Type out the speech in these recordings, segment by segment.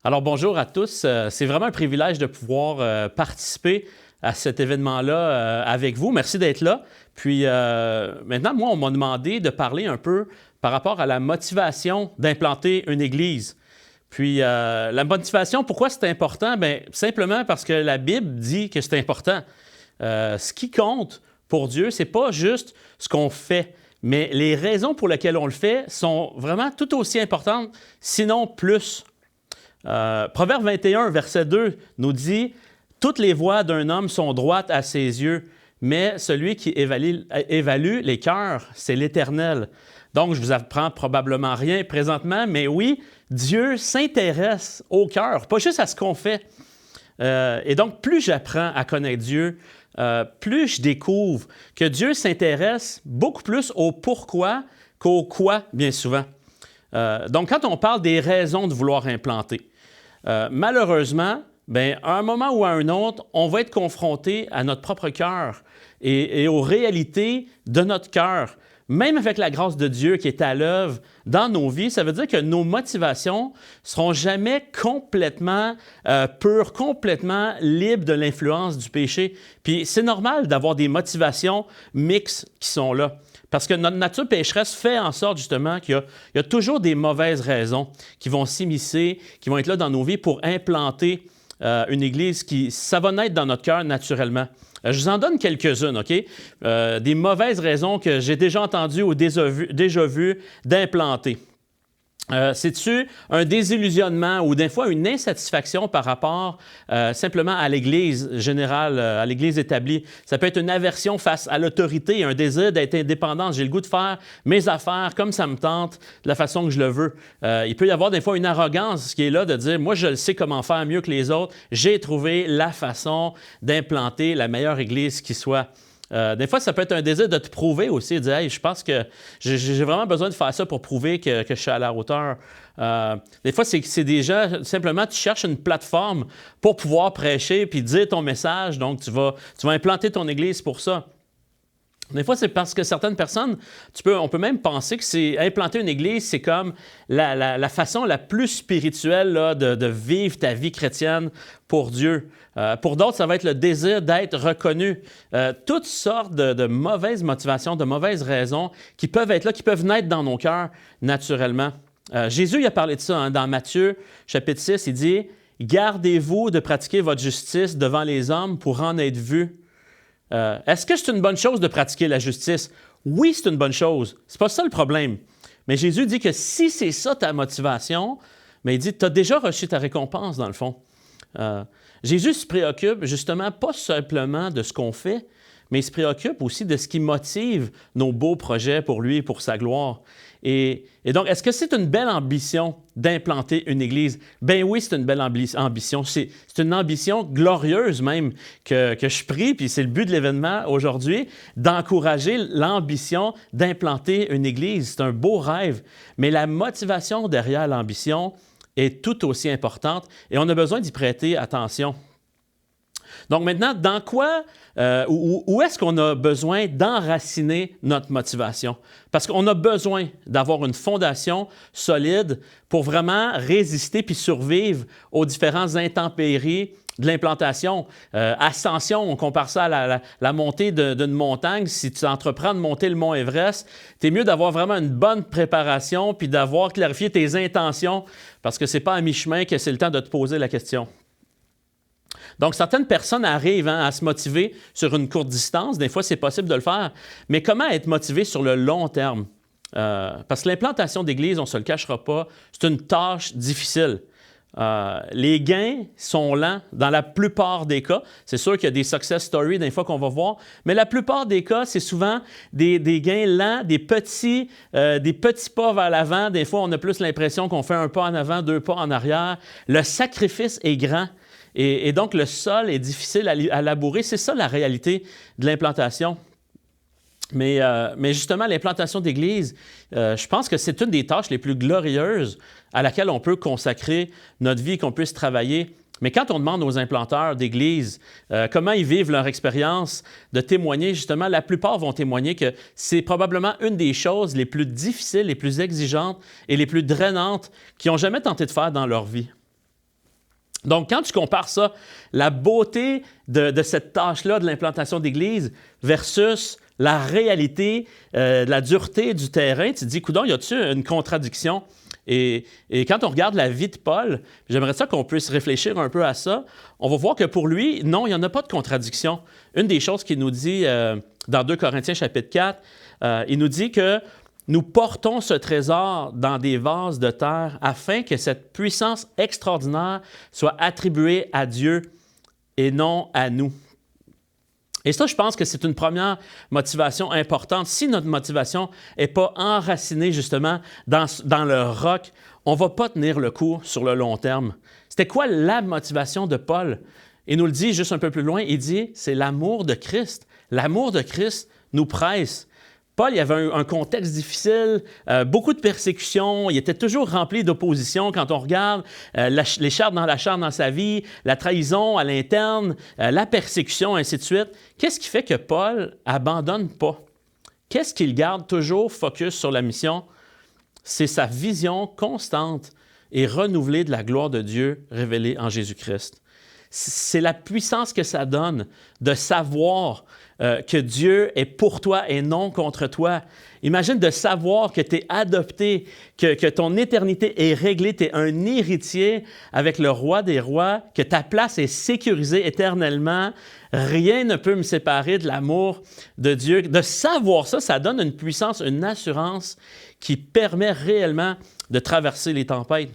Alors bonjour à tous. C'est vraiment un privilège de pouvoir participer à cet événement-là avec vous. Merci d'être là. Puis maintenant, moi, on m'a demandé de parler un peu par rapport à la motivation d'implanter une église. Puis la motivation, pourquoi c'est important? Bien, simplement parce que la Bible dit que c'est important. Ce qui compte pour Dieu, c'est pas juste ce qu'on fait, mais les raisons pour lesquelles on le fait sont vraiment tout aussi importantes, sinon plus. Proverbe 21, verset 2 nous dit « Toutes les voies d'un homme sont droites à ses yeux, mais celui qui évalue les cœurs, c'est l'Éternel. » Donc, je vous apprends probablement rien présentement, mais oui, Dieu s'intéresse au cœur, pas juste à ce qu'on fait. Et donc, plus j'apprends à connaître Dieu, plus je découvre que Dieu s'intéresse beaucoup plus au pourquoi qu'au quoi, bien souvent. Donc, quand on parle des raisons de vouloir implanter, malheureusement, bien, à un moment ou à un autre, on va être confronté à notre propre cœur et aux réalités de notre cœur. Même avec la grâce de Dieu qui est à l'œuvre dans nos vies, ça veut dire que nos motivations ne seront jamais complètement pures, complètement libres de l'influence du péché. Puis c'est normal d'avoir des motivations mixtes qui sont là. Parce que notre nature pécheresse fait en sorte justement qu'il y a toujours des mauvaises raisons qui vont s'immiscer, qui vont être là dans nos vies pour implanter une église qui, ça va naître dans notre cœur naturellement. Je vous en donne quelques-unes, OK? Des mauvaises raisons que j'ai déjà entendues ou déjà vues d'implanter. C'est-tu un désillusionnement ou des fois une insatisfaction par rapport simplement à l'Église générale, à l'Église établie? Ça peut être une aversion face à l'autorité, un désir d'être indépendant. J'ai le goût de faire mes affaires comme ça me tente, de la façon que je le veux. Il peut y avoir des fois une arrogance qui est là de dire « Moi, je le sais comment faire mieux que les autres. J'ai trouvé la façon d'implanter la meilleure Église qui soit. » Des fois, ça peut être un désir de te prouver aussi, de dire hey, « je pense que j'ai vraiment besoin de faire ça pour prouver que je suis à la hauteur. » Des fois, c'est déjà, simplement, tu cherches une plateforme pour pouvoir prêcher puis dire ton message, donc tu vas implanter ton Église pour ça. Des fois, c'est parce que certaines personnes, on peut même penser que implanter une église, c'est comme la façon la plus spirituelle là, de vivre ta vie chrétienne pour Dieu. Pour d'autres, ça va être le désir d'être reconnu. Toutes sortes de mauvaises motivations, de mauvaises raisons qui peuvent être là, qui peuvent naître dans nos cœurs naturellement. Jésus il a parlé de ça hein, dans Matthieu, chapitre 6, il dit « Gardez-vous de pratiquer votre justice devant les hommes pour en être vus. » Est-ce que c'est une bonne chose de pratiquer la justice? Oui, c'est une bonne chose. C'est pas ça le problème. Mais Jésus dit que si c'est ça ta motivation, mais il dit, tu as déjà reçu ta récompense dans le fond. Jésus se préoccupe justement pas simplement de ce qu'on fait, mais il se préoccupe aussi de ce qui motive nos beaux projets pour lui et pour sa gloire. Et donc, est-ce que c'est une belle ambition d'implanter une église? Ben oui, c'est une belle ambition. C'est une ambition glorieuse même que je prie, puis c'est le but de l'événement aujourd'hui, d'encourager l'ambition d'implanter une église. C'est un beau rêve, mais la motivation derrière l'ambition est tout aussi importante et on a besoin d'y prêter attention. Donc maintenant, dans quoi, où est-ce qu'on a besoin d'enraciner notre motivation? Parce qu'on a besoin d'avoir une fondation solide pour vraiment résister puis survivre aux différents intempéries de l'implantation. Ascension, on compare ça à la montée d'une montagne. Si tu entreprends de monter le mont Everest, c'est mieux d'avoir vraiment une bonne préparation puis d'avoir clarifié tes intentions parce que ce n'est pas à mi-chemin que c'est le temps de te poser la question. Donc, certaines personnes arrivent à se motiver sur une courte distance. Des fois, c'est possible de le faire. Mais comment être motivé sur le long terme? Parce que l'implantation d'église, on ne se le cachera pas, c'est une tâche difficile. Les gains sont lents dans la plupart des cas. C'est sûr qu'il y a des success stories des fois qu'on va voir, mais la plupart des cas, c'est souvent des gains lents, des petits pas vers l'avant. Des fois, on a plus l'impression qu'on fait un pas en avant, 2 pas en arrière. Le sacrifice est grand. Et donc, le sol est difficile à labourer. C'est ça la réalité de l'implantation. Mais justement, l'implantation d'église, je pense que c'est une des tâches les plus glorieuses à laquelle on peut consacrer notre vie, qu'on puisse travailler. Mais quand on demande aux implanteurs d'église comment ils vivent leur expérience de témoigner, justement, la plupart vont témoigner que c'est probablement une des choses les plus difficiles, les plus exigeantes et les plus drainantes qu'ils n'ont jamais tenté de faire dans leur vie. Donc, quand tu compares ça, la beauté de cette tâche-là, de l'implantation d'église, versus la réalité, la dureté du terrain, tu te dis, coudonc, y a-t-il une contradiction? Et quand on regarde la vie de Paul, j'aimerais ça qu'on puisse réfléchir un peu à ça. On va voir que pour lui, non, il n'y en a pas de contradiction. Une des choses qu'il nous dit dans 2 Corinthiens chapitre 4, il nous dit que nous portons ce trésor dans des vases de terre afin que cette puissance extraordinaire soit attribuée à Dieu et non à nous. Et ça, je pense que c'est une première motivation importante. Si notre motivation n'est pas enracinée justement dans le roc, on ne va pas tenir le coup sur le long terme. C'était quoi la motivation de Paul? Il nous le dit juste un peu plus loin, il dit, c'est l'amour de Christ. L'amour de Christ nous presse. Paul, il avait un contexte difficile, beaucoup de persécutions, il était toujours rempli d'opposition quand on regarde les chartes dans sa vie, la trahison à l'interne, la persécution, ainsi de suite. Qu'est-ce qui fait que Paul abandonne pas? Qu'est-ce qu'il garde toujours focus sur la mission? C'est sa vision constante et renouvelée de la gloire de Dieu révélée en Jésus-Christ. C'est la puissance que ça donne de savoir que Dieu est pour toi et non contre toi. Imagine de savoir que tu es adopté, que ton éternité est réglée, tu es un héritier avec le roi des rois, que ta place est sécurisée éternellement. Rien ne peut me séparer de l'amour de Dieu. De savoir ça, ça donne une puissance, une assurance qui permet réellement de traverser les tempêtes.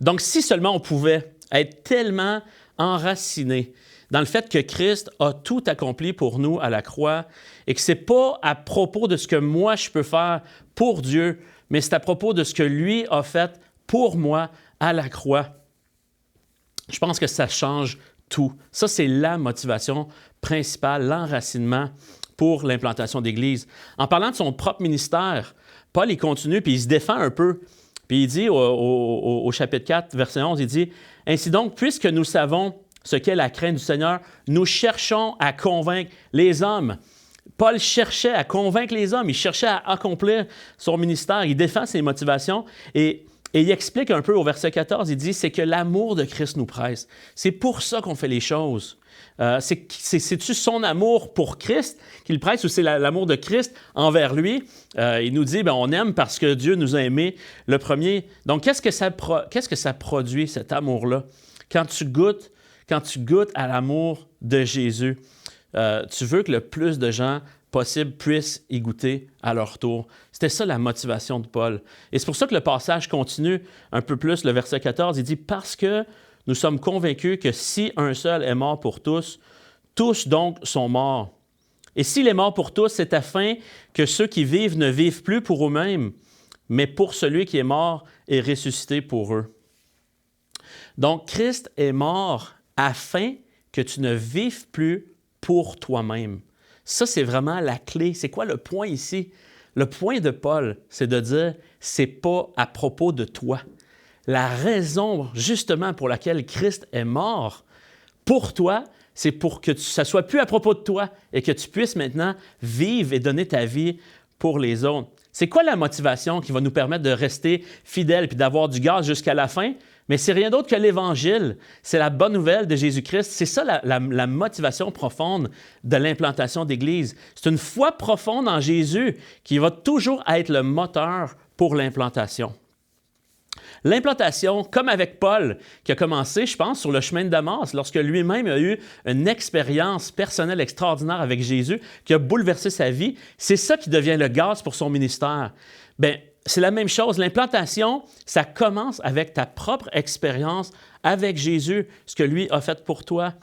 Donc, si seulement on pouvait être tellement enraciné dans le fait que Christ a tout accompli pour nous à la croix et que ce n'est pas à propos de ce que moi je peux faire pour Dieu, mais c'est à propos de ce que lui a fait pour moi à la croix. Je pense que ça change tout. Ça, c'est la motivation principale, l'enracinement pour l'implantation d'Église. En parlant de son propre ministère, Paul, il continue puis il se défend un peu. Puis il dit au chapitre 4, verset 11, il dit « Ainsi donc, puisque nous savons ce qu'est la crainte du Seigneur, nous cherchons à convaincre les hommes. » Paul cherchait à convaincre les hommes, il cherchait à accomplir son ministère, il défend ses motivations et il explique un peu au verset 14, il dit « C'est que l'amour de Christ nous presse. C'est pour ça qu'on fait les choses. » C'est-tu son amour pour Christ qu'il presse ou c'est l'amour de Christ envers lui? Il nous dit, on aime parce que Dieu nous a aimés le premier. Donc, qu'est-ce que ça produit, cet amour-là? Quand tu goûtes à l'amour de Jésus, tu veux que le plus de gens possible puissent y goûter à leur tour. C'était ça la motivation de Paul. Et c'est pour ça que le passage continue un peu plus, le verset 14, il dit « Parce que nous sommes convaincus que si un seul est mort pour tous, tous donc sont morts. Et s'il est mort pour tous, c'est afin que ceux qui vivent ne vivent plus pour eux-mêmes, mais pour celui qui est mort et ressuscité pour eux. » Donc, Christ est mort afin que tu ne vives plus pour toi-même. Ça, c'est vraiment la clé. C'est quoi le point ici? Le point de Paul, c'est de dire, c'est pas à propos de toi. La raison, justement, pour laquelle Christ est mort pour toi, c'est pour que ça ne soit plus à propos de toi et que tu puisses maintenant vivre et donner ta vie pour les autres. C'est quoi la motivation qui va nous permettre de rester fidèles et d'avoir du gaz jusqu'à la fin? Mais c'est rien d'autre que l'Évangile. C'est la bonne nouvelle de Jésus-Christ. C'est ça la motivation profonde de l'implantation d'Église. C'est une foi profonde en Jésus qui va toujours être le moteur pour l'implantation. L'implantation, comme avec Paul, qui a commencé, je pense, sur le chemin de Damas, lorsque lui-même a eu une expérience personnelle extraordinaire avec Jésus, qui a bouleversé sa vie, c'est ça qui devient le gaz pour son ministère. Bien, c'est la même chose. L'implantation, ça commence avec ta propre expérience avec Jésus, ce que lui a fait pour toi.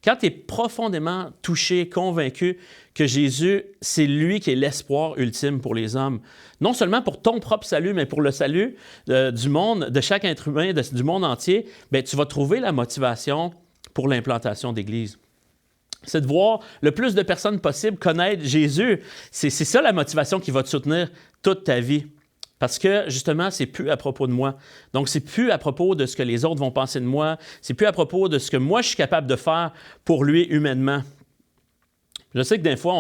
Quand tu es profondément touché, convaincu que Jésus, c'est lui qui est l'espoir ultime pour les hommes, non seulement pour ton propre salut, mais pour le salut du monde, de chaque être humain, du monde entier, bien, tu vas trouver la motivation pour l'implantation d'Église. C'est de voir le plus de personnes possible connaître Jésus. C'est ça la motivation qui va te soutenir toute ta vie. Parce que, justement, c'est plus à propos de moi. Donc, c'est plus à propos de ce que les autres vont penser de moi. C'est plus à propos de ce que moi, je suis capable de faire pour lui humainement. Je sais que des fois,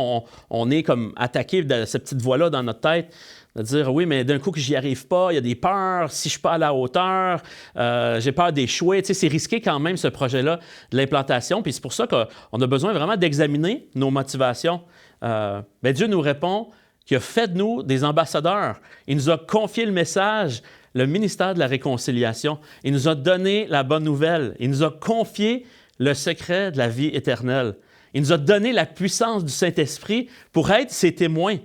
on est comme attaqué de cette petite voix-là dans notre tête, De dire, oui, mais d'un coup que j'y arrive pas, il y a des peurs, si je suis pas à la hauteur, j'ai peur d'échouer. Tu sais, c'est risqué quand même ce projet-là de l'implantation. Puis c'est pour ça qu'on a besoin vraiment d'examiner nos motivations. Dieu nous répond qu'il a fait de nous des ambassadeurs. Il nous a confié le message, le ministère de la réconciliation. Il nous a donné la bonne nouvelle. Il nous a confié le secret de la vie éternelle. Il nous a donné la puissance du Saint-Esprit pour être ses témoins.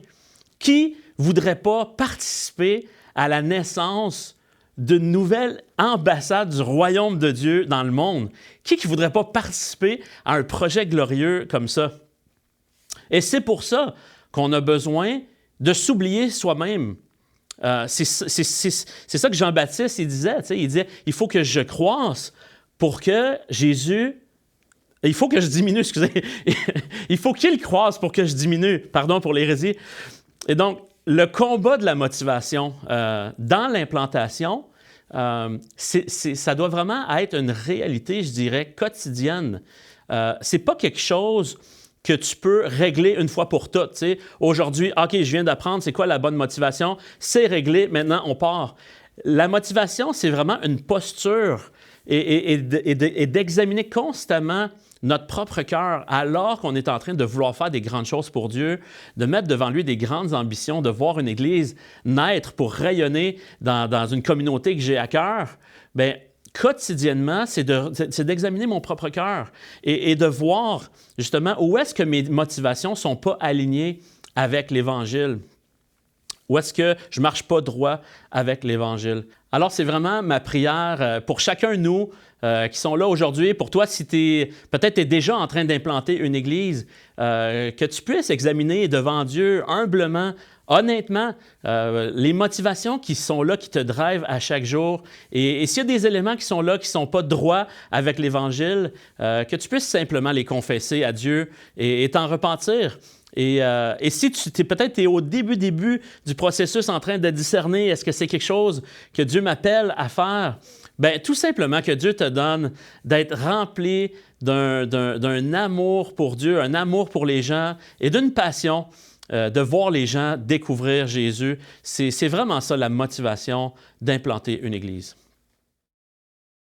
Qui ne voudrait pas participer à la naissance d'une nouvelle ambassade du royaume de Dieu dans le monde? Qui ne voudrait pas participer à un projet glorieux comme ça? Et c'est pour ça qu'on a besoin de s'oublier soi-même. C'est ça que Jean-Baptiste il disait. Il disait, il faut que je croisse pour que Jésus... Il faut que je diminue, excusez. Il faut qu'il croisse pour que je diminue. Pardon pour l'hérésie. Et donc, le combat de la motivation dans l'implantation, ça doit vraiment être une réalité, je dirais, quotidienne. C'est pas quelque chose que tu peux régler une fois pour toutes. T'sais. Aujourd'hui, OK, je viens d'apprendre c'est quoi la bonne motivation, c'est réglé, maintenant on part. La motivation, c'est vraiment une posture et d'examiner constamment notre propre cœur, alors qu'on est en train de vouloir faire des grandes choses pour Dieu, de mettre devant lui des grandes ambitions, de voir une Église naître pour rayonner dans une communauté que j'ai à cœur, bien, quotidiennement, c'est d'examiner mon propre cœur et de voir justement où est-ce que mes motivations ne sont pas alignées avec l'Évangile. Où est-ce que je ne marche pas droit avec l'Évangile? Alors, c'est vraiment ma prière pour chacun de nous qui sont là aujourd'hui. Pour toi, si peut-être tu es déjà en train d'implanter une Église, que tu puisses examiner devant Dieu humblement, honnêtement, les motivations qui sont là, qui te drivent à chaque jour. Et s'il y a des éléments qui sont là, qui ne sont pas droits avec l'Évangile, que tu puisses simplement les confesser à Dieu et t'en repentir. Et si peut-être tu es au début du processus en train de discerner est-ce que c'est quelque chose que Dieu m'appelle à faire, bien, tout simplement que Dieu te donne d'être rempli d'un amour pour Dieu, un amour pour les gens et d'une passion de voir les gens découvrir Jésus. C'est vraiment ça la motivation d'implanter une Église.